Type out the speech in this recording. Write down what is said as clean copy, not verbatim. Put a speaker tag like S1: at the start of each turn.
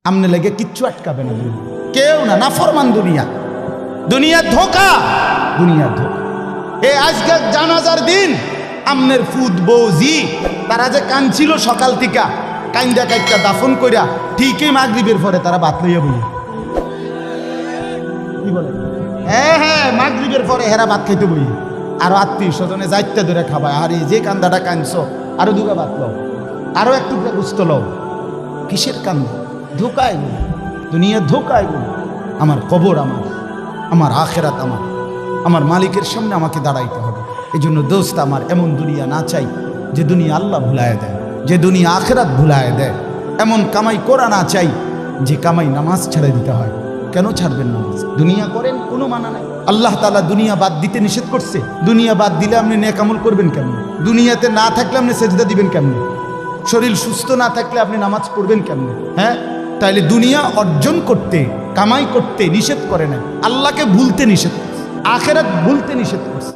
S1: আমনে লেগে কিচ্ছু আটকাবে না দুনিয়া, কেউ না, নাফরমান দুনিয়া, দুনিয়ার ধোঁকা, দুনিয়ার ধোঁকা। এই আজকে জানাজার দিন আমনের ফুদ বৌজি তারা যে কাঁদছিল সকাল থেকে, কাইন্দা কাইটা দাফন কইরা ঠিকই মাগরিবের পরে তারা ভাত লইয়া বলি, কি বলে, হ্যাঁ হ্যাঁ মাগরিবের পরে হেরা ভাত খাইতে বই, আরো আত্মীয় স্বজনে যাইতে ধরে খাবায়, আর এই যে কান্দাটা কাঁদছো আরো দুগা ভাত লও, আরো একটু গুস্ত লও। কিসের কান্দা? ধোকায় গো, দুনিয়া ধোকায় গো। আমার কবর আমার, আমার আখেরাত আমার, আমার মালিকের সামনে আমাকে দাঁড়াইতে হবে। এই জন্য দোস্ত আমার এমন দুনিয়া না চাই যে দুনিয়া আল্লাহ ভুলায় দেয়, যে দুনিয়া আখেরাত ভুলায় দেয়। এমন কামাই করা না চাই যে কামাই নামাজ ছেড়ে দিতে হয়। কেন ছাড়বেন নামাজ? দুনিয়া করেন, কোনো মানা নাই। আল্লাহ তাআলা দুনিয়া বাদ দিতে নিষেধ করছে। দুনিয়া বাদ দিলে আপনি নেক আমল করবেন কেমন? দুনিয়াতে না থাকলে আপনি সেজদা দিবেন কেমন? শরীর সুস্থ না থাকলে আপনি নামাজ পড়বেন কেমন? হ্যাঁ, তাইলে দুনিয়া অর্জন করতে, কামাই করতে নিষেধ করে না, আল্লাহকে ভুলতে নিষেধ করছে, আখেরাত ভুলতে নিষেধ করছে।